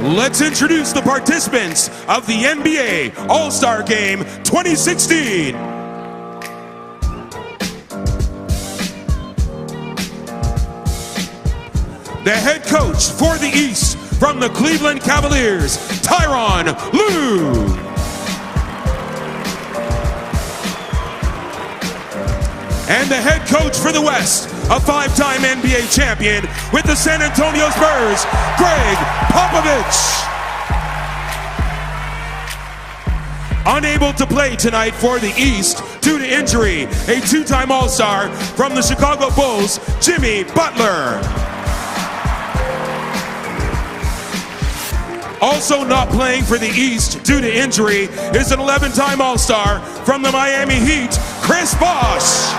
Let's introduce the participants of the NBA All-Star Game 2016. The head coach for the East from the Cleveland Cavaliers, Tyronn Lue. And the head coach for the West, a five-time NBA champion with the San Antonio Spurs, Greg Popovich. Unable to play tonight for the East due to injury, a two-time All-Star from the Chicago Bulls, Jimmy Butler. Also not playing for the East due to injury is an 11-time All-Star from the Miami Heat, Chris Bosh.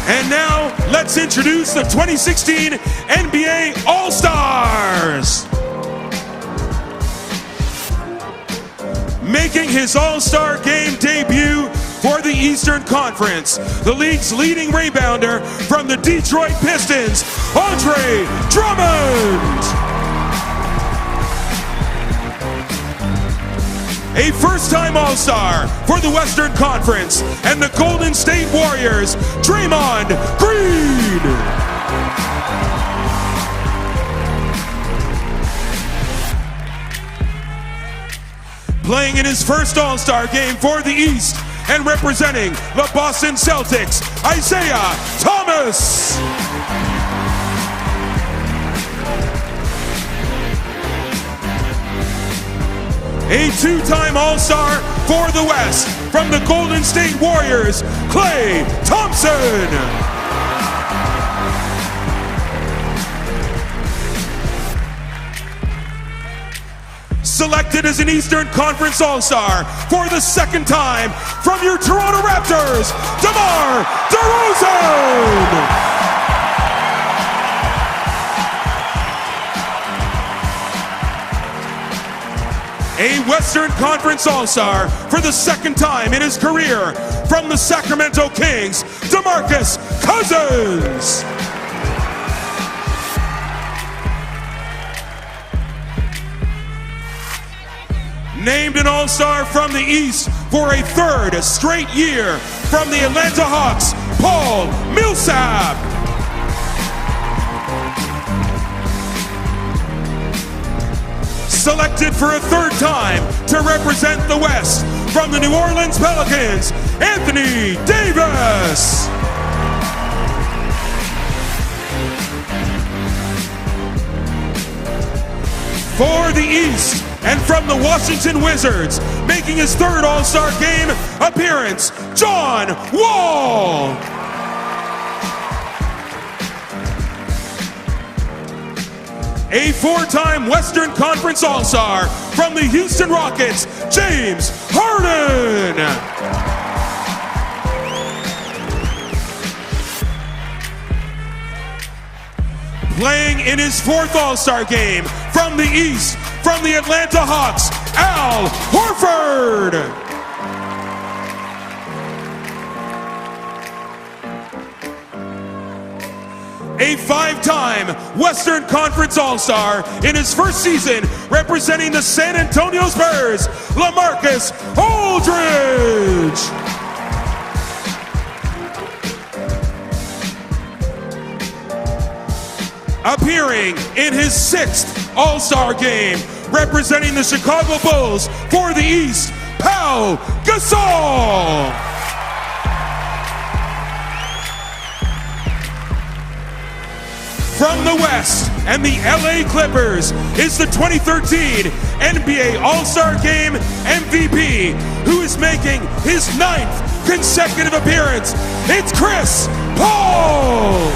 And now, let's introduce the 2016 NBA All-Stars. Making his All-Star Game debut for the Eastern Conference, the league's leading rebounder from the Detroit Pistons, Andre Drummond. A first-time All-Star for the Western Conference and the Golden State Warriors, Draymond Green. Playing in his first All-Star game for the East and representing the Boston Celtics, Isaiah Thomas. A two-time All-Star for the West from the Golden State Warriors, Klay Thompson. Selected as an Eastern Conference All-Star for the second time from your Toronto Raptors, DeMar DeRozan. A Western Conference All-Star for the second time in his career from the Sacramento Kings, DeMarcus Cousins. Named an All-Star from the East for a third straight year from the Atlanta Hawks, Paul Millsap. Selected for a third time to represent the West from the New Orleans Pelicans, Anthony Davis. For the East and from the Washington Wizards, making his third All-Star Game appearance, John Wall. A four-time Western Conference All-Star from the Houston Rockets, James Harden. Playing in his fourth All-Star game from the East, from the Atlanta Hawks, Al Horford. A five-time Western Conference All-Star in his first season representing the San Antonio Spurs, LaMarcus Aldridge. Appearing in his sixth All-Star game representing the Chicago Bulls for the East, Pau Gasol. From the West and the LA Clippers is the 2013 NBA All-Star Game MVP, who is making his 9th consecutive appearance. It's Chris Paul.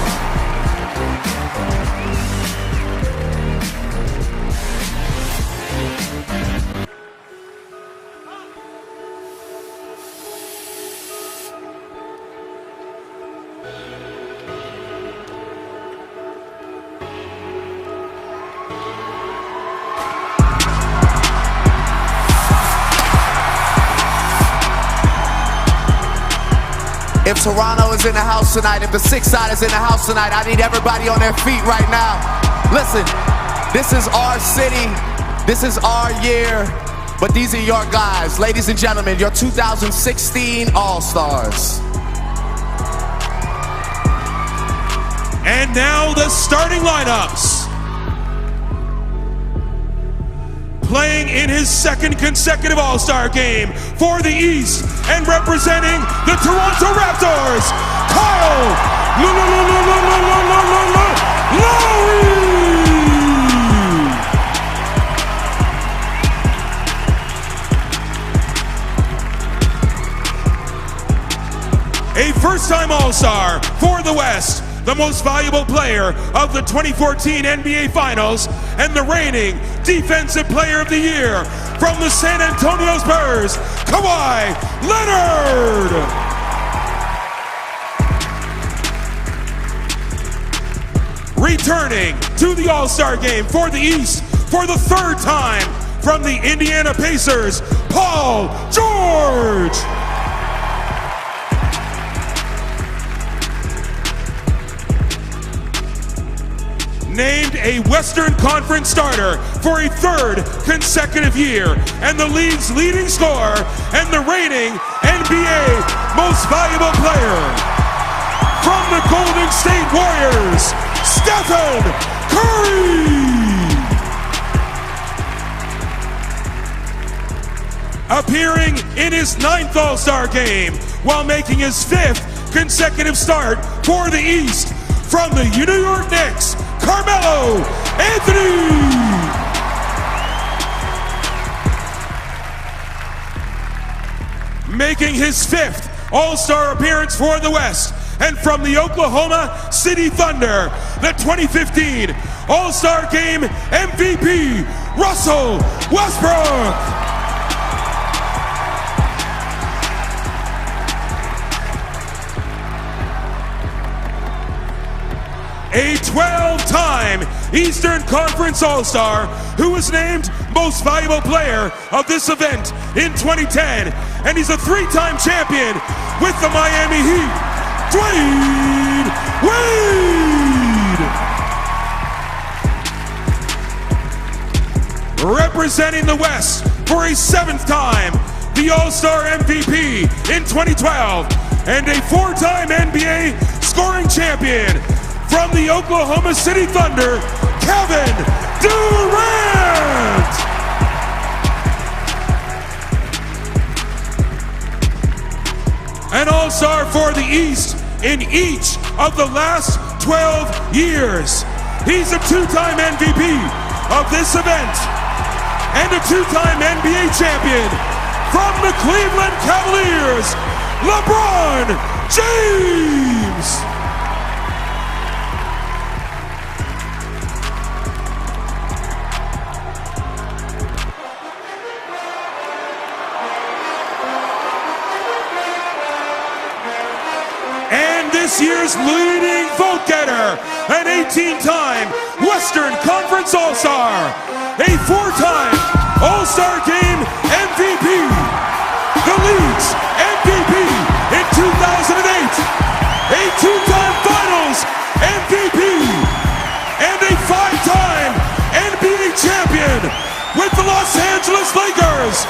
If Toronto is in the house tonight, if the 6 side is in the house tonight, I need everybody on their feet right now. Listen, this is our city, this is our year, but these are your guys. Ladies and gentlemen, your 2016 All-Stars. And now the starting lineups. Playing in his second consecutive All-Star game for the East and representing the Toronto Raptors, Kyle Lowry! A first-time All-Star for the West, the most valuable player of the 2014 NBA Finals, and the reigning Defensive Player of the Year from the San Antonio Spurs, Kawhi Leonard! Returning to the All-Star game for the East for the third time from the Indiana Pacers, Paul George! Named a Western Conference starter for a third consecutive year, and the league's leading scorer and the reigning NBA most valuable player. From the Golden State Warriors, Stephen Curry! Appearing in his 9th All-Star game while making his 5th consecutive start for the East, from the New York Knicks, Carmelo Anthony! Making his 5th All-Star appearance for the West, and from the Oklahoma City Thunder, the 2015 All-Star Game MVP, Russell Westbrook! A 12-time Eastern Conference All-Star who was named Most Valuable Player of this event in 2010. And he's a 3-time champion with the Miami Heat, Dwayne Wade! Representing the West for a 7th time, the All-Star MVP in 2012, and a 4-time NBA scoring champion, from the Oklahoma City Thunder, Kevin Durant! An All-Star for the East in each of the last 12 years. He's a 2-time MVP of this event and a 2-time NBA champion, from the Cleveland Cavaliers, LeBron James! This year's leading vote getter, an 18-time Western Conference All-Star, a 4-time All-Star Game MVP, the league's MVP in 2008, a 2-time Finals MVP, and a 5-time NBA champion with the Los Angeles Lakers,